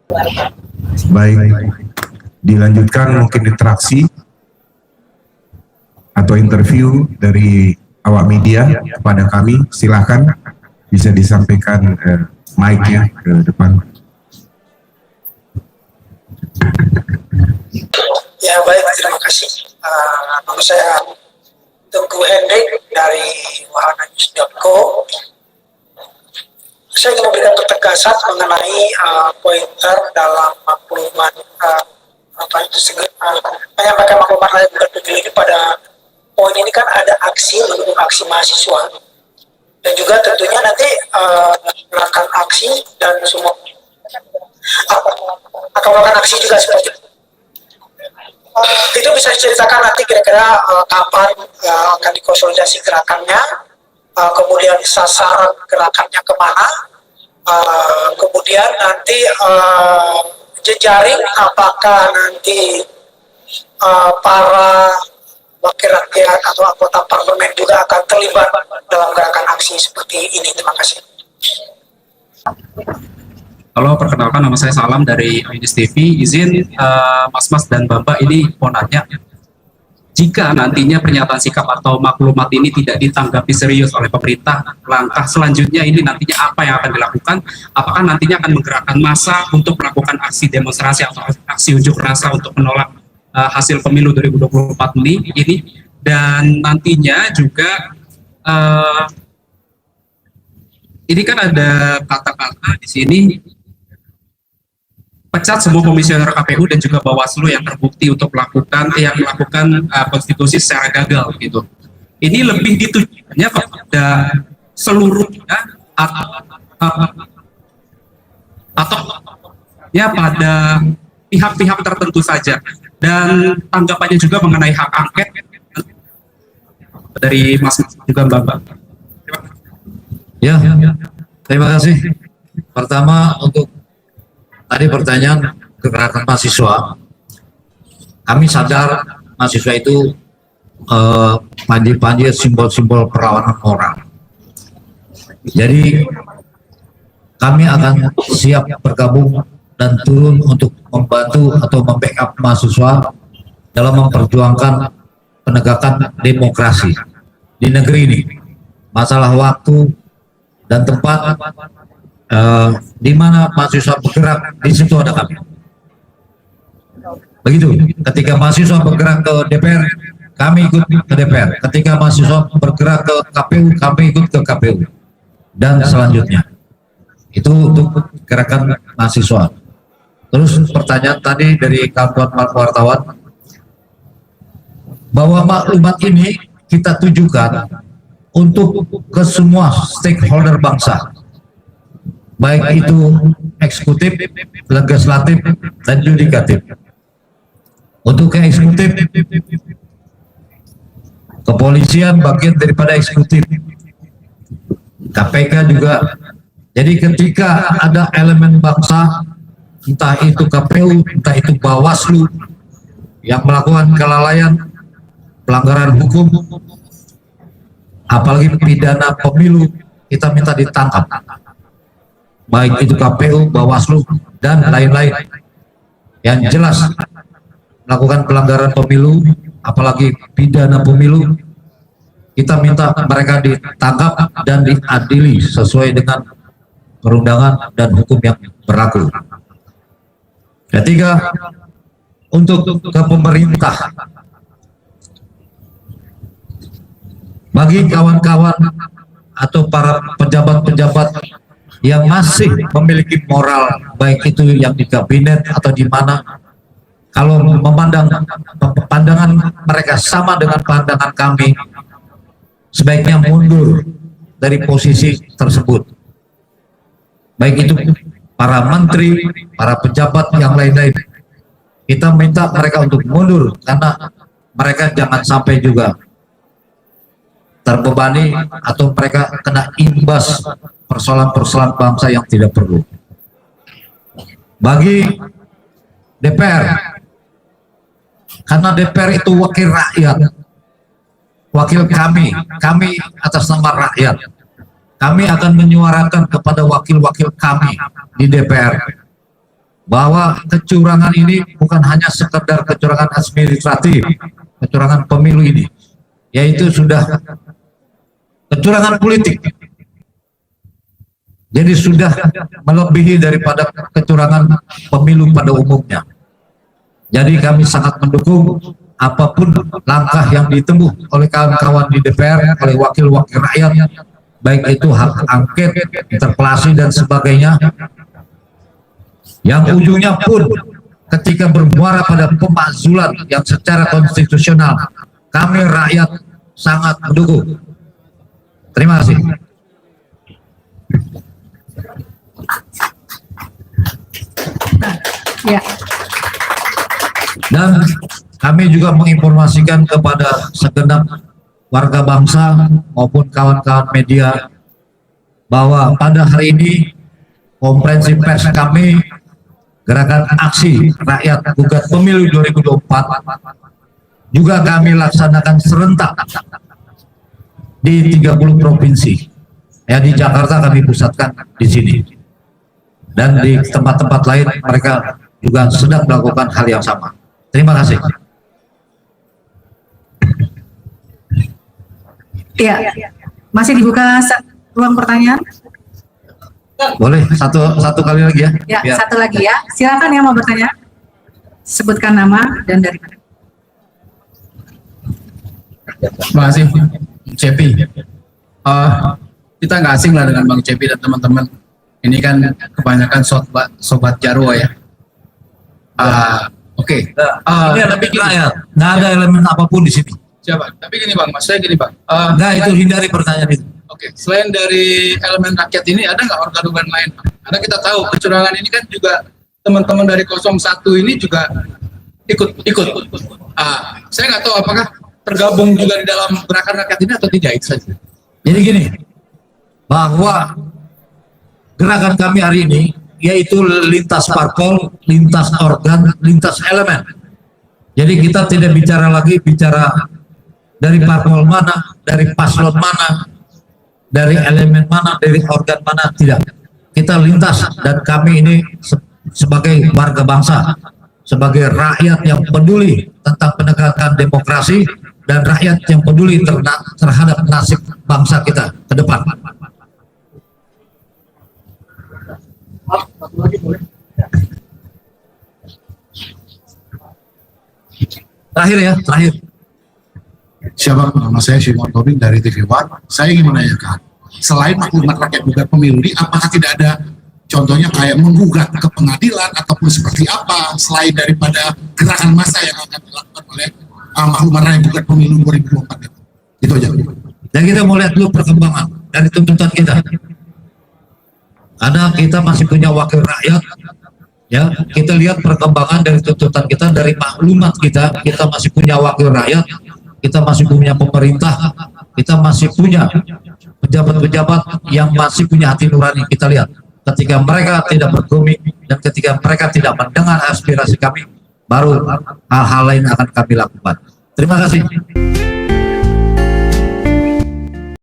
Baik, dilanjutkan mungkin interaksi atau interview dari awak media kepada kami. Silakan bisa disampaikan mic-nya ke depan. Ya baik, terima kasih. Nama saya Teguh Hendrik dari wahananews.co. Saya ingin memberikan ketegasan mengenai pointer dalam maklumat menyampaikan maklumat rakyat berpilih pada poin ini. Kan ada aksi mendukung aksi mahasiswa dan juga tentunya nanti melakukan aksi dan semua akan melakukan aksi juga seperti itu. Itu bisa diceritakan nanti kira-kira kapan akan dikonsolidasi gerakannya, kemudian sasaran gerakannya kemana, kemudian nanti jejaring apakah nanti para wakil rakyat atau anggota parlemen juga akan terlibat dalam gerakan aksi seperti ini. Terima kasih. Halo, perkenalkan nama saya Salam dari Ayudis TV. Izin Mas-Mas dan Bapak ini mau nanya, jika nantinya pernyataan sikap atau maklumat ini tidak ditanggapi serius oleh pemerintah, langkah selanjutnya ini nantinya apa yang akan dilakukan? Apakah nantinya akan menggerakkan massa untuk melakukan aksi demonstrasi atau aksi unjuk rasa untuk menolak hasil pemilu 2024 ini? Dan nantinya juga ini kan ada kata-kata di sini, pecat semua komisioner KPU dan juga Bawaslu yang terbukti untuk melakukan konstitusi secara gagal gitu. Ini lebih ditujukannya kepada seluruhnya atau ya pada pihak-pihak tertentu saja, dan tanggapannya juga mengenai hak angket dari Mas juga Bapak. Ya, terima kasih. Pertama untuk tadi pertanyaan gerakan mahasiswa, kami sadar mahasiswa itu panji-panji simbol-simbol perlawanan moral. Jadi kami akan siap bergabung dan turun untuk membantu atau membackup mahasiswa dalam memperjuangkan penegakan demokrasi di negeri ini. Masalah waktu dan tempat di mana mahasiswa bergerak, di situ ada kami. Begitu, ketika mahasiswa bergerak ke DPR, kami ikut ke DPR. Ketika mahasiswa bergerak ke KPU, kami ikut ke KPU. Dan selanjutnya. Itu untuk gerakan mahasiswa. Terus pertanyaan tadi dari kawan wartawan, bahwa maklumat ini kita tujukan untuk ke semua stakeholder bangsa, baik itu eksekutif, legislatif, dan yudikatif. Untuk ke eksekutif, kepolisian bagian daripada eksekutif, KPK juga. Jadi ketika ada elemen bangsa, entah itu KPU, entah itu Bawaslu, yang melakukan kelalaian, pelanggaran hukum, apalagi pidana pemilu, kita minta ditangkap. Baik itu KPU, Bawaslu, dan lain-lain yang jelas melakukan pelanggaran pemilu, apalagi pidana pemilu, kita minta mereka ditangkap dan diadili sesuai dengan perundangan dan hukum yang berlaku. Ketiga, untuk ke pemerintah, bagi kawan-kawan atau para pejabat-pejabat yang masih memiliki moral, baik itu yang di kabinet atau di mana, kalau memandang pandangan mereka sama dengan pandangan kami, sebaiknya mundur dari posisi tersebut. Baik itu para menteri, para pejabat yang lain-lain, kita minta mereka untuk mundur, karena mereka jangan sampai juga terbebani atau mereka kena imbas persoalan-persoalan bangsa yang tidak perlu. Bagi DPR, karena DPR itu wakil rakyat, wakil kami atas nama rakyat, kami akan menyuarakan kepada wakil-wakil kami di DPR bahwa kecurangan ini bukan hanya sekedar kecurangan administratif, kecurangan pemilu ini, yaitu sudah kecurangan politik. Jadi sudah melebihi daripada kecurangan pemilu pada umumnya. Jadi kami sangat mendukung apapun langkah yang ditempuh oleh kawan-kawan di DPR, oleh wakil-wakil rakyat, baik itu hak angket, interpelasi dan sebagainya, yang ujungnya pun ketika bermuara pada pemakzulan yang secara konstitusional, kami rakyat sangat mendukung. Terima kasih. Ya. Dan kami juga menginformasikan kepada segenap warga bangsa maupun kawan-kawan media bahwa pada hari ini konferensi pers kami Gerakan Aksi Rakyat Gugat Pemilu 2024 juga kami laksanakan serentak di 30 provinsi. Ya, di Jakarta kami pusatkan di sini. Dan di tempat-tempat lain mereka juga sedang melakukan hal yang sama. Terima kasih. Ya, masih dibuka ruang pertanyaan? Boleh satu kali lagi ya? Ya, Biar. satu lagi ya. Silakan yang mau bertanya. Sebutkan nama dan dari mana. Terima kasih, Cepi. Kita nggak asing lah dengan Bang Cepi dan teman-teman. Ini kan kebanyakan sobat Jarwo ya. Oke. Ini ada pikir rakyat, nggak ada elemen apapun di sini. Siapa? Tapi gini Bang, maksudnya gini Bang. Nggak, itu hindari pertanyaan itu. Oke, selain dari elemen rakyat ini ada nggak organ-organ lain? Bang? Karena kita tahu kecurangan ini kan juga teman-teman dari 01 ini juga ikut. Saya nggak tahu apakah tergabung juga di dalam gerakan rakyat ini atau tidak, itu saja. Jadi gini, bahwa gerakan kami hari ini yaitu lintas parpol, lintas organ, lintas elemen. Jadi kita tidak bicara lagi dari parpol mana, dari paslon mana, dari elemen mana, dari organ mana, tidak. Kita lintas, dan kami ini sebagai warga bangsa, sebagai rakyat yang peduli tentang penegakan demokrasi dan rakyat yang peduli terhadap nasib bangsa kita ke depan. Terakhir. Siapa? Nama saya Shimon Tobing dari TV One. Saya ingin menanyakan, selain maklumat rakyat gugat pemilu ini, apakah tidak ada contohnya kayak menggugat ke pengadilan ataupun seperti apa selain daripada gerakan massa yang akan dilakukan oleh maklumat rakyat gugat pemilu 2024 itu? Itu aja. Dan kita mau lihat dulu perkembangan dari tuntutan kita. Karena kita masih punya wakil rakyat, ya, kita lihat perkembangan dari tuntutan kita, dari maklumat kita masih punya wakil rakyat, kita masih punya pemerintah, kita masih punya pejabat-pejabat yang masih punya hati nurani. Kita lihat ketika mereka tidak bergeming dan ketika mereka tidak mendengar aspirasi kami, baru hal-hal lain akan kami lakukan. Terima kasih.